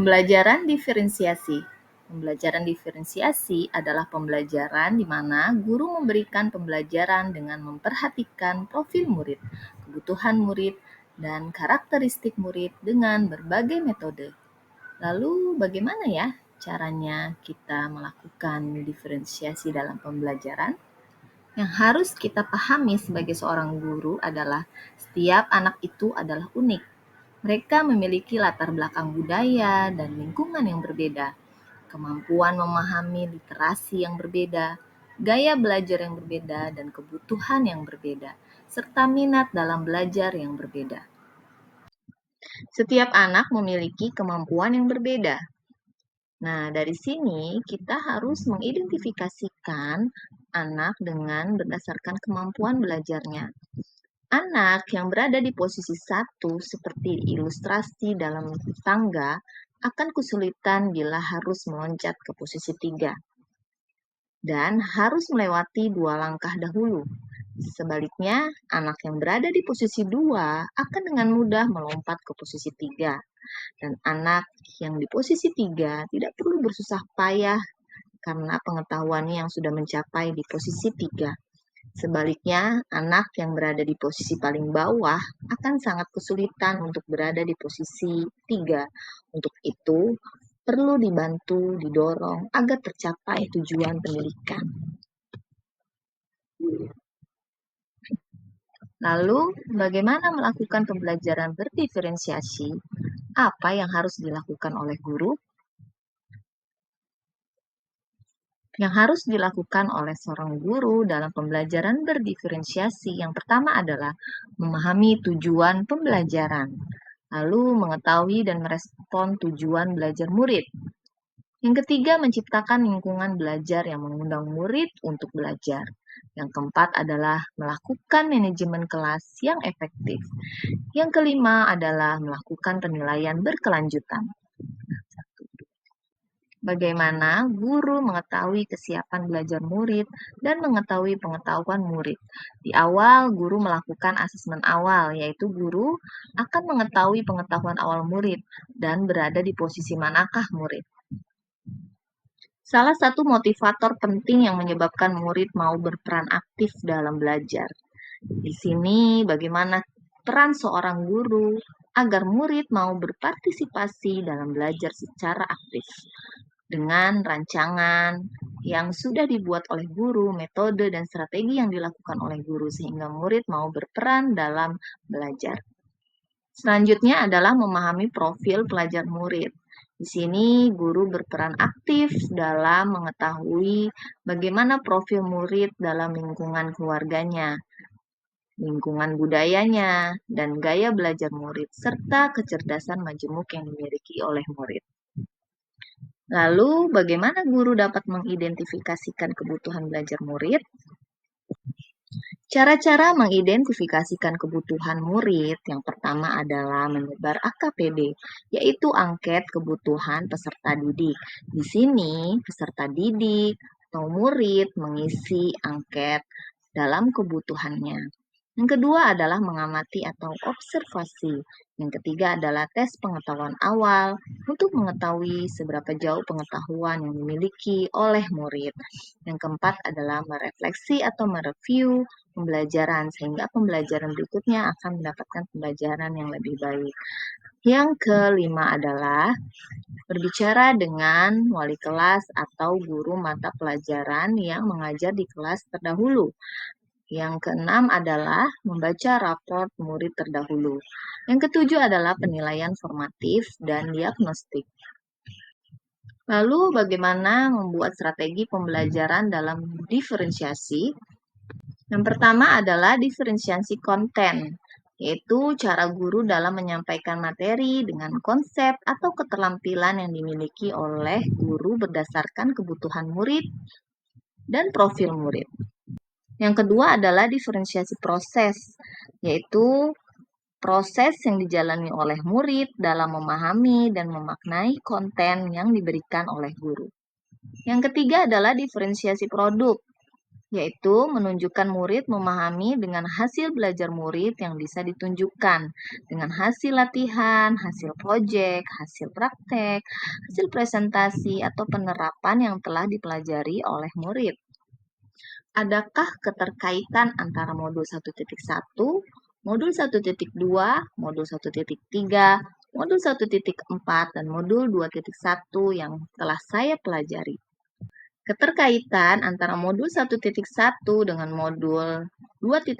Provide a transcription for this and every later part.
Pembelajaran diferensiasi. Pembelajaran diferensiasi adalah pembelajaran di mana guru memberikan pembelajaran dengan memperhatikan profil murid, kebutuhan murid, dan karakteristik murid dengan berbagai metode. Lalu bagaimana ya caranya kita melakukan diferensiasi dalam pembelajaran? Yang harus kita pahami sebagai seorang guru adalah setiap anak itu adalah unik. Mereka memiliki latar belakang budaya dan lingkungan yang berbeda, kemampuan memahami literasi yang berbeda, gaya belajar yang berbeda, dan kebutuhan yang berbeda, serta minat dalam belajar yang berbeda. Setiap anak memiliki kemampuan yang berbeda. Nah, dari sini kita harus mengidentifikasikan anak dengan berdasarkan kemampuan belajarnya. Anak yang berada di posisi 1 seperti ilustrasi dalam tangga akan kesulitan bila harus meloncat ke posisi 3 dan harus melewati 2 langkah dahulu. Sebaliknya, anak yang berada di posisi 2 akan dengan mudah melompat ke posisi 3 dan anak yang di posisi 3 tidak perlu bersusah payah karena pengetahuannya yang sudah mencapai di posisi 3. Sebaliknya, anak yang berada di posisi paling bawah akan sangat kesulitan untuk berada di posisi 3. Untuk itu, perlu dibantu, didorong agar tercapai tujuan pendidikan. Lalu, bagaimana melakukan pembelajaran berdiferensiasi? Apa yang harus dilakukan oleh guru? Yang harus dilakukan oleh seorang guru dalam pembelajaran berdiferensiasi yang pertama adalah memahami tujuan pembelajaran, lalu mengetahui dan merespon tujuan belajar murid. Yang ketiga, menciptakan lingkungan belajar yang mengundang murid untuk belajar. Yang keempat adalah melakukan manajemen kelas yang efektif. Yang kelima adalah melakukan penilaian berkelanjutan. Bagaimana guru mengetahui kesiapan belajar murid dan mengetahui pengetahuan murid. Di awal, guru melakukan asesmen awal, yaitu guru akan mengetahui pengetahuan awal murid dan berada di posisi manakah murid. Salah satu motivator penting yang menyebabkan murid mau berperan aktif dalam belajar. Di sini, bagaimana peran seorang guru agar murid mau berpartisipasi dalam belajar secara aktif. Dengan rancangan yang sudah dibuat oleh guru, metode dan strategi yang dilakukan oleh guru sehingga murid mau berperan dalam belajar. Selanjutnya adalah memahami profil pelajar murid. Di sini guru berperan aktif dalam mengetahui bagaimana profil murid dalam lingkungan keluarganya, lingkungan budayanya, dan gaya belajar murid, serta kecerdasan majemuk yang dimiliki oleh murid. Lalu, bagaimana guru dapat mengidentifikasikan kebutuhan belajar murid? Cara-cara mengidentifikasikan kebutuhan murid yang pertama adalah menyebar AKPD, yaitu angket kebutuhan peserta didik. Di sini, peserta didik atau murid mengisi angket dalam kebutuhannya. Yang kedua adalah mengamati atau observasi. Yang ketiga adalah tes pengetahuan awal untuk mengetahui seberapa jauh pengetahuan yang dimiliki oleh murid. Yang keempat adalah merefleksi atau mereview pembelajaran sehingga pembelajaran berikutnya akan mendapatkan pembelajaran yang lebih baik. Yang kelima adalah berbicara dengan wali kelas atau guru mata pelajaran yang mengajar di kelas terdahulu. Yang keenam adalah membaca raport murid terdahulu. Yang ketujuh adalah penilaian formatif dan diagnostik. Lalu bagaimana membuat strategi pembelajaran dalam diferensiasi? Yang pertama adalah diferensiasi konten, yaitu cara guru dalam menyampaikan materi dengan konsep atau keterampilan yang dimiliki oleh guru berdasarkan kebutuhan murid dan profil murid. Yang kedua adalah diferensiasi proses, yaitu proses yang dijalani oleh murid dalam memahami dan memaknai konten yang diberikan oleh guru. Yang ketiga adalah diferensiasi produk, yaitu menunjukkan murid memahami dengan hasil belajar murid yang bisa ditunjukkan dengan hasil latihan, hasil proyek, hasil praktek, hasil presentasi, atau penerapan yang telah dipelajari oleh murid. Adakah keterkaitan antara modul 1.1, modul 1.2, modul 1.3, modul 1.4, dan modul 2.1 yang telah saya pelajari? Keterkaitan antara modul 1.1 dengan modul 2.1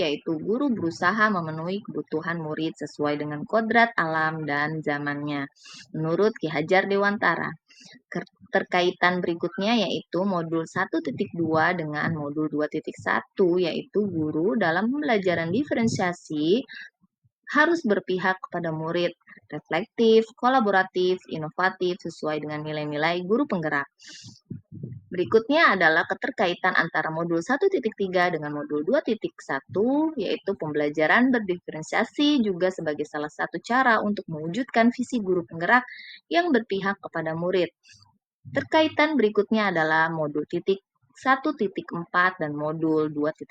yaitu guru berusaha memenuhi kebutuhan murid sesuai dengan kodrat alam dan zamannya, menurut Ki Hajar Dewantara. Keterkaitan berikutnya yaitu modul 1.2 dengan modul 2.1 yaitu guru dalam pembelajaran diferensiasi harus berpihak kepada murid, reflektif, kolaboratif, inovatif sesuai dengan nilai-nilai guru penggerak. Berikutnya adalah keterkaitan antara modul 1.3 dengan modul 2.1, yaitu pembelajaran berdiferensiasi juga sebagai salah satu cara untuk mewujudkan visi guru penggerak yang berpihak kepada murid. Terkaitan berikutnya adalah modul 1.4 dan modul 2.1,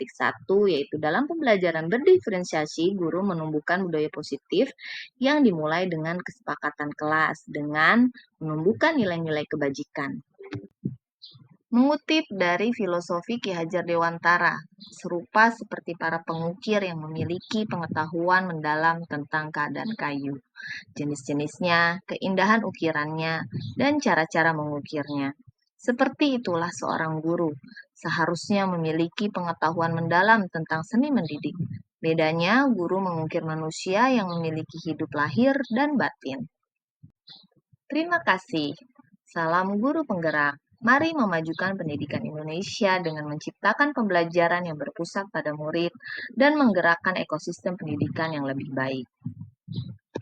yaitu dalam pembelajaran berdiferensiasi, guru menumbuhkan budaya positif yang dimulai dengan kesepakatan kelas, dengan menumbuhkan nilai-nilai kebajikan. Mengutip dari filosofi Ki Hajar Dewantara, serupa seperti para pengukir yang memiliki pengetahuan mendalam tentang keadaan kayu, jenis-jenisnya, keindahan ukirannya, dan cara-cara mengukirnya. Seperti itulah seorang guru, seharusnya memiliki pengetahuan mendalam tentang seni mendidik. Bedanya, guru mengukir manusia yang memiliki hidup lahir dan batin. Terima kasih. Salam guru penggerak. Mari memajukan pendidikan Indonesia dengan menciptakan pembelajaran yang berpusat pada murid dan menggerakkan ekosistem pendidikan yang lebih baik.